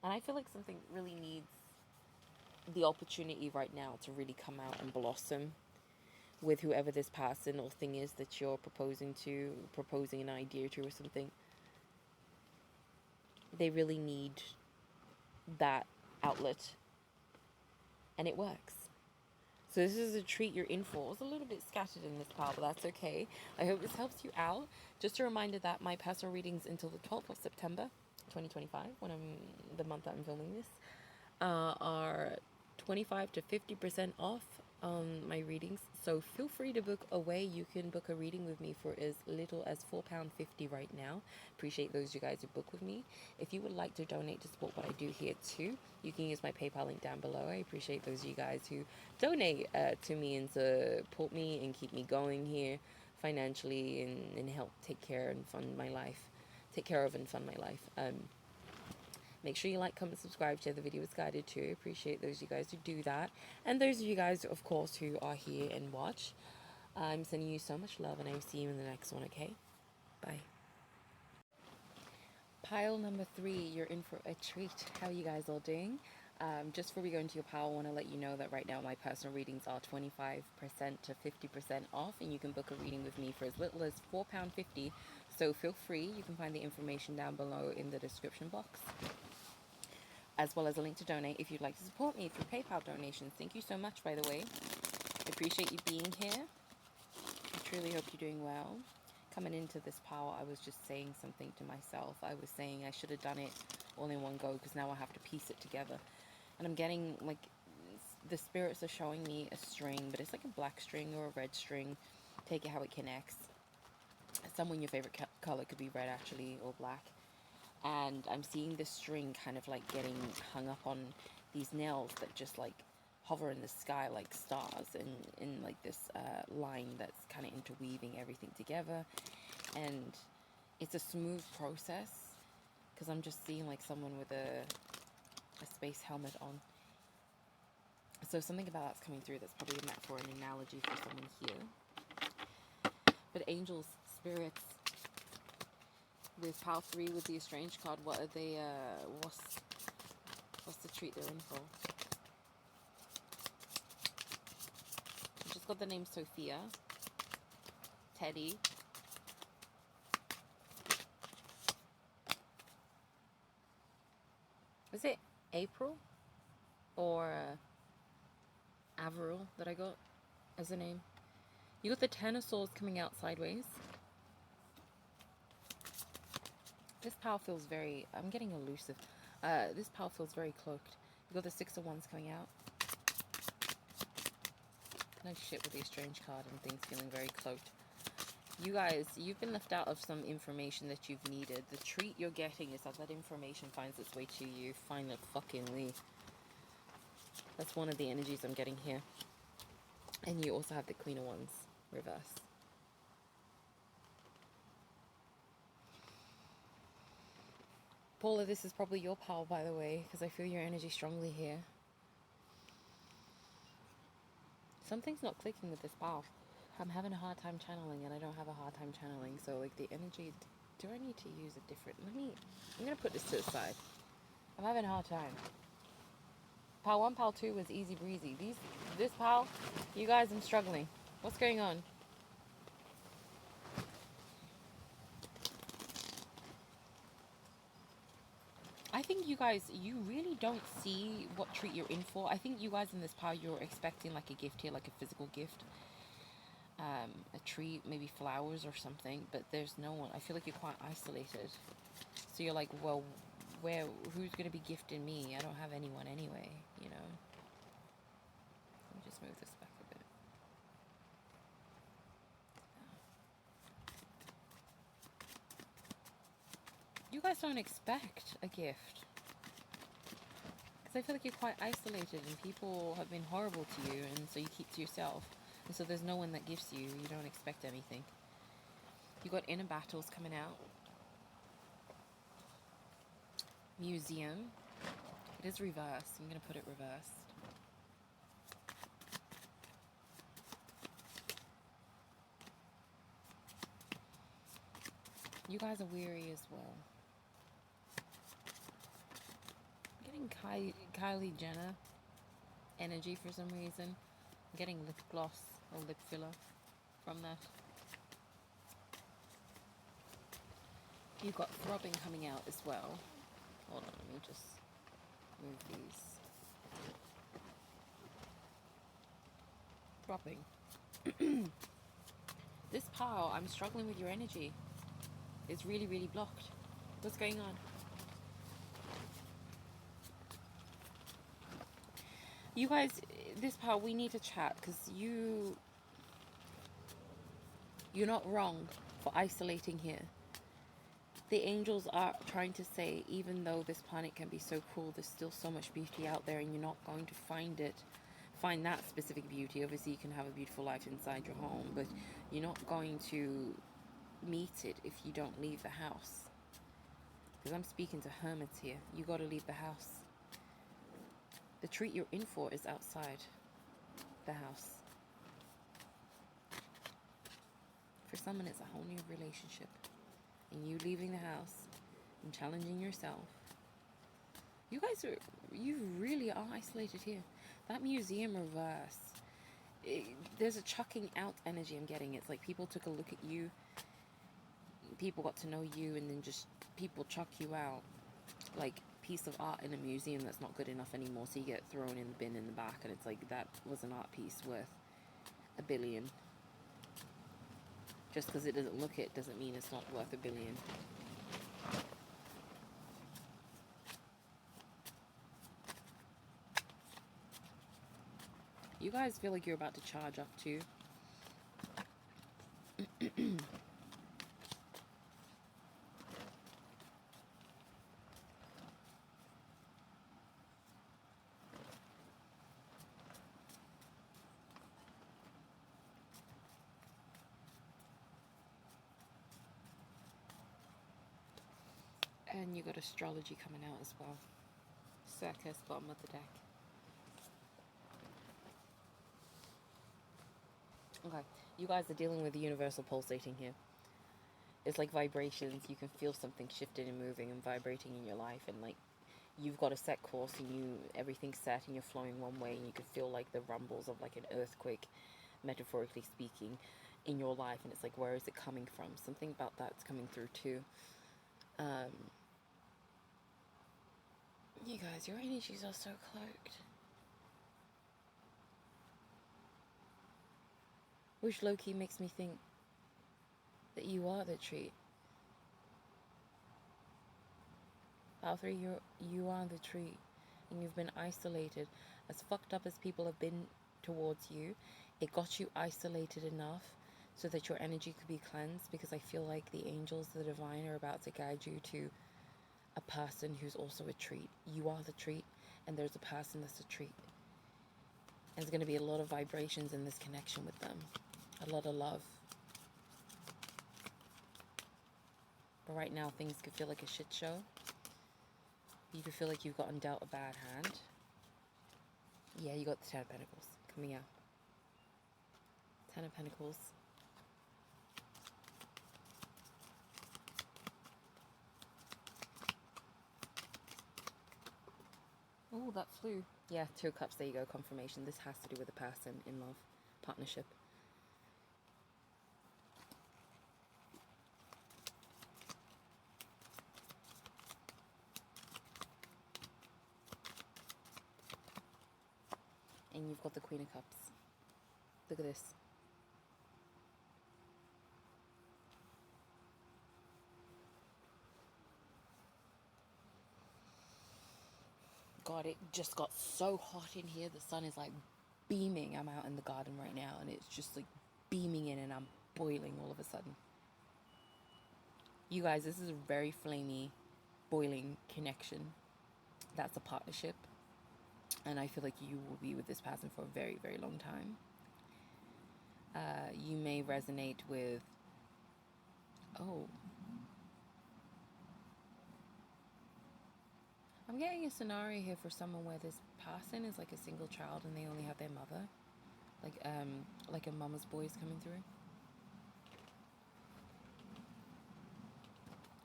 And I feel like something really needs the opportunity right now to really come out and blossom with whoever this person or thing is that you're proposing an idea to or something. They really need that outlet. And it works. So this is a treat you're in for. It's a little bit scattered in this pile, but that's okay. I hope this helps you out. Just a reminder that my personal readings until the 12th of September 2025, the month that I'm filming this, are 25 to 50% off my readings. So feel free to book away. You can book a reading with me for as little as £4.50 right now. Appreciate those you guys who book with me. If you would like to donate to support what I do here too, you can use my PayPal link down below. I appreciate those of you guys who donate to me and support me and keep me going here financially and help take care and fund my life. Take care of and fund my life. Make sure you like, comment, subscribe, share the video with guided too. Appreciate those of you guys who do that. And those of you guys, of course, who are here and watch. I'm sending you so much love and I will see you in the next one, okay? Bye. Pile number 3, you're in for a treat. How are you guys all doing? Just before we go into your pile, I want to let you know that right now my personal readings are 25% to 50% off, and you can book a reading with me for as little as £4.50. So feel free. You can find the information down below in the description box, as well as a link to donate if you'd like to support me through PayPal donations. Thank you so much, by the way. I appreciate you being here. I truly hope you're doing well. Coming into this pile, I was just saying something to myself. I was saying I should have done it all in one go because now I have to piece it together. And I'm getting, like, the spirits are showing me a string, but it's like a black string or a red string. Take it how it connects. Someone your favorite color could be red, actually, or black. And I'm seeing this string kind of like getting hung up on these nails that just like hover in the sky like stars, and in like this line that's kind of interweaving everything together. And it's a smooth process because I'm just seeing like someone with a space helmet on. So something about that's coming through that's probably meant for an analogy for someone here. But angels, spirits, with pile 3 with the estranged card, what are they, what's the treat they're in for? I just got the name Sophia, Teddy, is it April or Avril that I got as a name? You got the Ten of Swords coming out sideways. This pile feels very, I'm getting elusive. This pile feels very cloaked. You got the Six of Wands coming out. No shit with the estranged card and things feeling very cloaked. You guys, you've been left out of some information that you've needed. The treat you're getting is that that information finds its way to you finally. That's one of the energies I'm getting here. And you also have the Queen of Wands reverse. Paula, this is probably your pal, by the way, because I feel your energy strongly here. Something's not clicking with this pal. I'm having a hard time channeling, and I don't have a hard time channeling. So, like, the energy, do I need to use a different, I'm going to put this to the side. I'm having a hard time. Pal 1, pal 2 was easy breezy. This pal, you guys, I'm struggling. What's going on? I think you guys, you really don't see what treat you're in for. I think you guys in this pile, you're expecting like a gift here, like a physical gift. A treat, maybe flowers or something, but there's no one. I feel like you're quite isolated. So you're like, well, who's going to be gifting me? I don't have anyone anyway, you know. Let me just move this back a bit. You guys don't expect a gift. Because I feel like you're quite isolated and people have been horrible to you, and so you keep to yourself. And so there's no one that gives you. You don't expect anything. You got inner battles coming out. Museum. It is reversed. I'm going to put it reversed. You guys are weary as well. I'm getting Kylie Jenner energy for some reason. I'm getting lip gloss or lip filler from that. You've got throbbing coming out as well. Hold on, let me just move these. Throbbing. This pile, I'm struggling with your energy. It's really, really blocked. What's going on? You guys, this pile, we need to chat because you're not wrong for isolating here. The angels are trying to say, even though this planet can be so cruel, there's still so much beauty out there, and you're not going to find that specific beauty. Obviously, you can have a beautiful life inside your home, but you're not going to meet it if you don't leave the house. Because I'm speaking to hermits here. You got to leave the house. The treat you're in for is outside the house. For someone, it's a whole new relationship. And you leaving the house and challenging yourself. You really are isolated here. That museum reverse. There's a chucking out energy I'm getting. It's like people took a look at you. People got to know you, and then just people chuck you out. Like piece of art in a museum that's not good enough anymore, so you get thrown in the bin in the back, and it's like that was an art piece worth $1 billion. Just because it doesn't look it doesn't mean it's not worth $1 billion. You guys feel like you're about to charge up too. And you got astrology coming out as well. Circus, bottom of the deck. Okay, you guys are dealing with the universal pulsating here. It's like vibrations. You can feel something shifting and moving and vibrating in your life, and like you've got a set course and everything's set and you're flowing one way, and you can feel like the rumbles of like an earthquake, metaphorically speaking, in your life, and it's like, where is it coming from? Something about that's coming through too. You guys, your energies are so cloaked. Which low-key makes me think that you are the treat. Valkyrie, you are the treat. And you've been isolated. As fucked up as people have been towards you, it got you isolated enough so that your energy could be cleansed, because I feel like the angels, the divine, are about to guide you to a person who's also a treat. You are the treat, and there's a person that's a treat. And there's going to be a lot of vibrations in this connection with them, a lot of love. But right now, things could feel like a shit show. You could feel like you've gotten dealt a bad hand. Yeah, you got the Ten of Pentacles coming out. Ten of Pentacles. Oh, that flew. Yeah, Two of Cups, there you go, confirmation. This has to do with a person in love, partnership. And you've got the Queen of Cups. Look at this. God, it just got so hot in here. The sun is like beaming. I'm out in the garden right now, and it's just like beaming in, and I'm boiling all of a sudden. You guys, this is a very flamey, boiling connection. That's a partnership. And I feel like you will be with this person for a very, very long time. You may resonate with... Oh. I'm getting a scenario here for someone where this person is like a single child and they only have their mother. Like a mama's boy is coming through.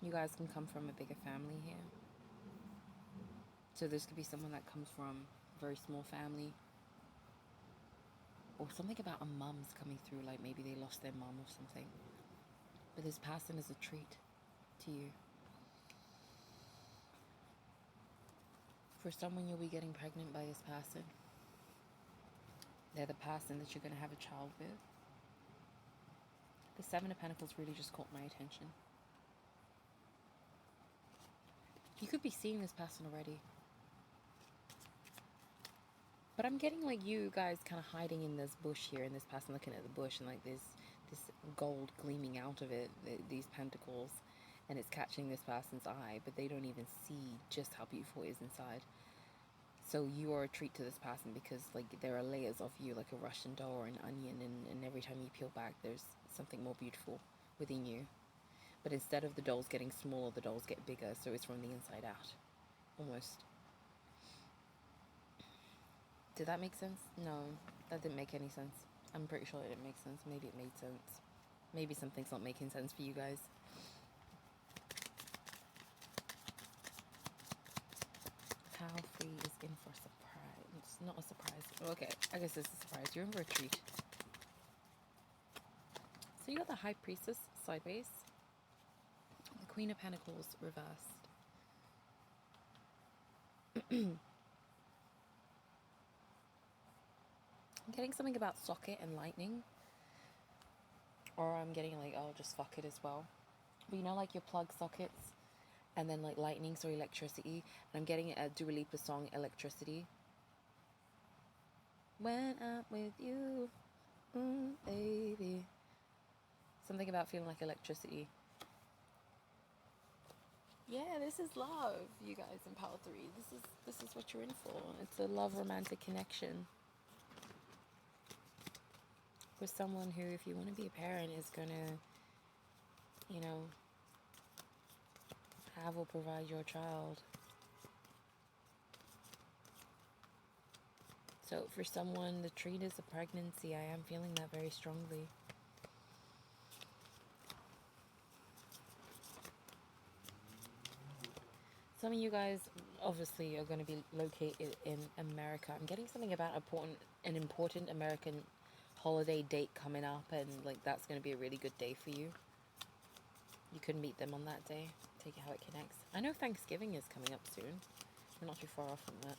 You guys can come from a bigger family here. So this could be someone that comes from a very small family. Or something about a mum's coming through, like maybe they lost their mum or something. But this person is a treat to you. For someone, you'll be getting pregnant by this person. They're the person that you're going to have a child with. The Seven of Pentacles really just caught my attention. You could be seeing this person already. But I'm getting like you guys kind of hiding in this bush here, and this person looking at the bush, and like this gold gleaming out of it, these pentacles, and it's catching this person's eye, but they don't even see just how beautiful it is inside. So you are a treat to this person, because like there are layers of you, like a Russian doll or an onion, and every time you peel back, there's something more beautiful within you. But instead of the dolls getting smaller, the dolls get bigger, so it's from the inside out, almost. Did that make sense? No, that didn't make any sense. I'm pretty sure it didn't make sense. Maybe it made sense. Maybe something's not making sense for you guys. Cow free is in for a surprise. It's not a surprise. Okay, I guess it's a surprise. You're in for a treat. So you got the High Priestess sideways. The Queen of Pentacles reversed. I'm getting something about socket and lightning. Or I'm getting like, oh, just fuck it as well. But you know, like your plug sockets and then like lightning, so electricity. And I'm getting a Dua Lipa song, Electricity. When I'm with you, baby. Something about feeling like electricity. Yeah, this is love, you guys in Power 3. This is what you're in for. It's a love romantic connection with someone who, if you want to be a parent, is gonna, you know, have or provide your child. So for someone, the treat is a pregnancy. I am feeling that very strongly. Some of you guys obviously are going to be located in America. I'm getting something about an important American holiday date coming up, and like that's going to be a really good day for you. You could meet them on that day. Take it how it connects. I know Thanksgiving is coming up soon. We're not too far off from that.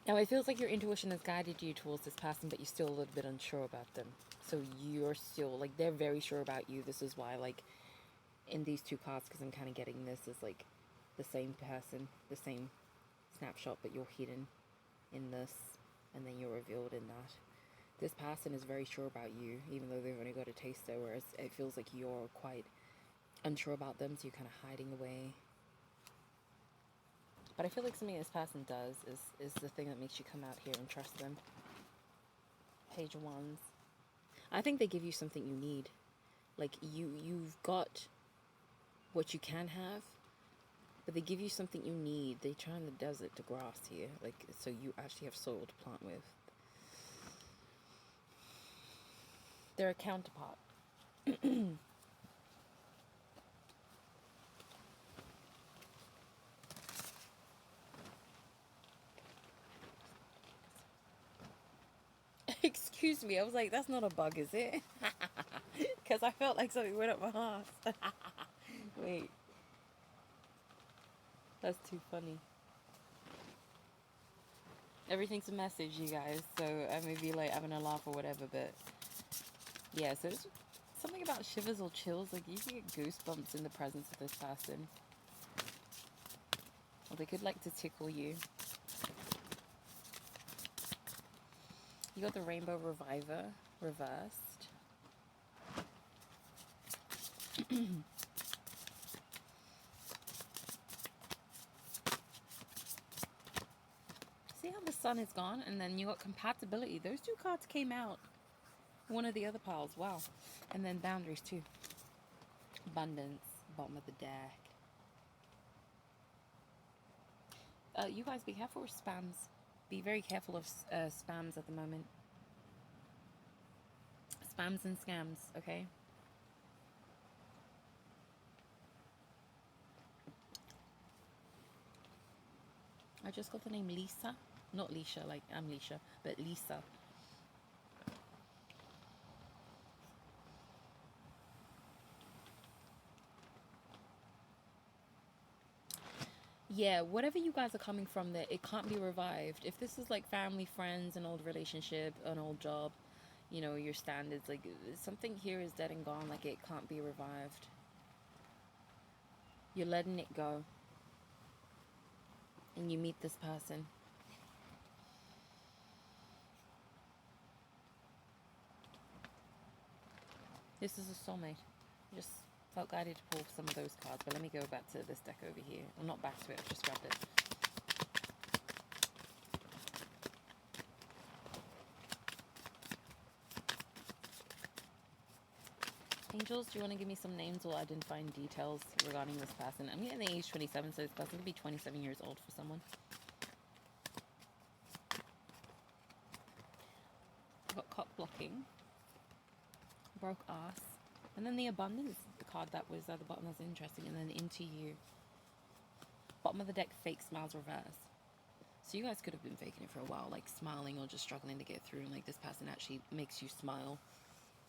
Now, it feels like your intuition has guided you towards this person, but you're still a little bit unsure about them. So you're still, like, they're very sure about you. This is why, like, in these two cards, because I'm kind of getting this, is like, the same person, the same snapshot, but you're hidden in this, and then you're revealed in that. This person is very sure about you, even though they've only got a taster, whereas it feels like you're quite unsure about them, so you're kind of hiding away. But I feel like something this person does is the thing that makes you come out here and trust them. Page of Wands. I think they give you something you need. Like, you've got what you can have, but they give you something you need. They try in the desert to grass here, like, so you actually have soil to plant with. They're a counterpart. Excuse me, I was like, that's not a bug, is it? Because I felt like something went up my ass. Wait. That's too funny. Everything's a message, you guys, so I may be like having a laugh or whatever, but yeah, so it's something about shivers or chills. Like, you can get goosebumps in the presence of this person. Or they could like to tickle you. You got the Rainbow Reviver reversed. See how the sun is gone? And then you got compatibility. Those two cards came out. One of the other piles. Wow. And then boundaries too. Abundance. Bottom of the deck. You guys, be careful with spams. Be very careful of spams at the moment. Spams and scams, okay? I just got the name Lisa. Not Leisha, like I'm Leisha, but Lisa. Yeah, whatever you guys are coming from there, it can't be revived. If this is like family, friends, an old relationship, an old job, you know, your standards, like something here is dead and gone, like it can't be revived. You're letting it go. And you meet this person. This is a soulmate. Just felt guided to pull some of those cards, but let me go back to this deck over here. Well, not back to it, I've just grabbed it. Angels, do you want to give me some names or identifying details regarding this person? I'm getting the age 27, so this person could be 27 years old for someone. I've got cock blocking, broke ass, and then the abundance, the card that was at the bottom that's interesting, and then into you. Bottom of the deck, fake smiles reverse. So you guys could have been faking it for a while, like smiling or just struggling to get through, and like this person actually makes you smile.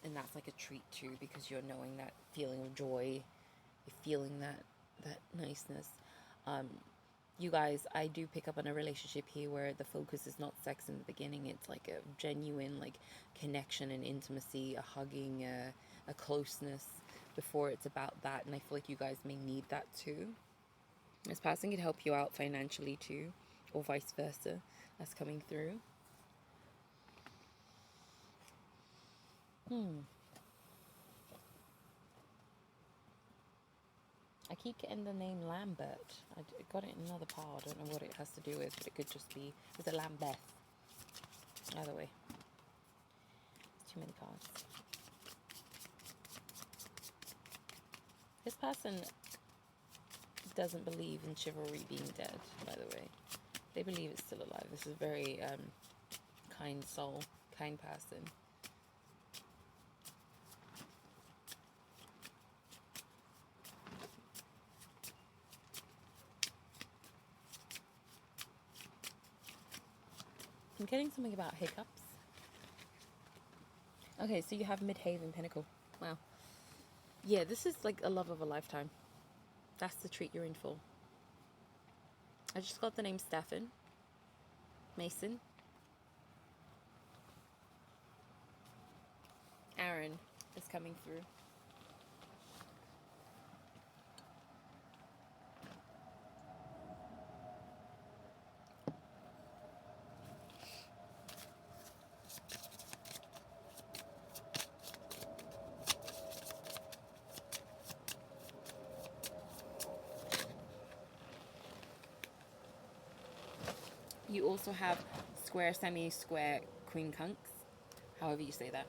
And that's like a treat too, because you're knowing that feeling of joy, you're feeling that niceness. You guys, I do pick up on a relationship here where the focus is not sex in the beginning. It's like a genuine like connection and intimacy, a hugging, a closeness before it's about that. And I feel like you guys may need that too. This person could help you out financially too, or vice versa. That's coming through. I keep getting the name Lambert. I got it in another pile. I don't know what it has to do with, but it could just be... It's a Lambeth. Either way. It's too many cards. This person doesn't believe in chivalry being dead, by the way. They believe it's still alive. This is a very kind soul, kind person. I'm getting something about hiccups. Okay, so you have Midhaven Pinnacle. Wow. Yeah, this is like a love of a lifetime. That's the treat you're in for. I just got the name Stefan. Mason. Aaron is coming through. You also have square, semi-square queen cunks, however you say that.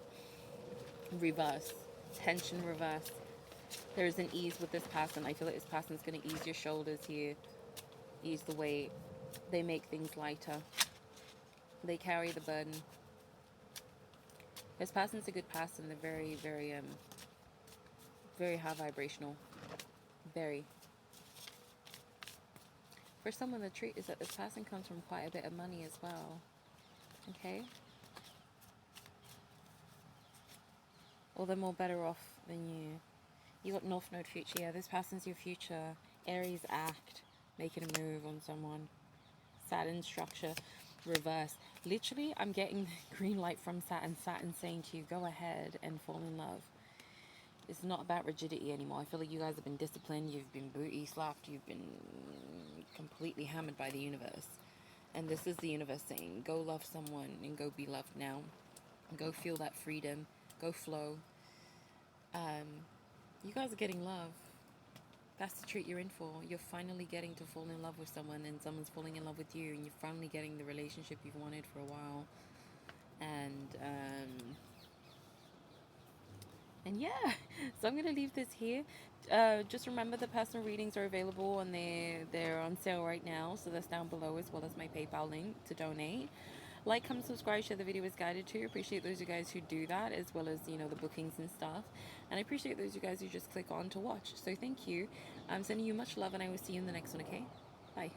Reverse, tension reverse. There is an ease with this person. I feel like this person's going to ease your shoulders here, ease the weight. They make things lighter. They carry the burden. This person's a good person. They're very, very, very high vibrational. Very. For someone, the treat is that this person comes from quite a bit of money as well. Okay? Or they're more better off than you. You got North Node future. Yeah, this person's your future. Aries act. Making a move on someone. Saturn structure. Reverse. Literally, I'm getting the green light from Saturn. Saturn saying to you, go ahead and fall in love. It's not about rigidity anymore. I feel like you guys have been disciplined. You've been booty slapped. You've been completely hammered by the universe. And this is the universe saying, go love someone and go be loved now. Go feel that freedom. Go flow. You guys are getting love. That's the treat you're in for. You're finally getting to fall in love with someone, and someone's falling in love with you, and you're finally getting the relationship you've wanted for a while. And yeah, so I'm gonna leave this here. Just remember the personal readings are available, and they're on sale right now, so that's down below, as well as my PayPal link to donate. Like, comment, subscribe, share the video is guided to. Appreciate those of you guys who do that, as well as, you know, the bookings and stuff. And I appreciate those of you guys who just click on to watch. So thank you. I'm sending you much love, and I will see you in the next one, okay? Bye.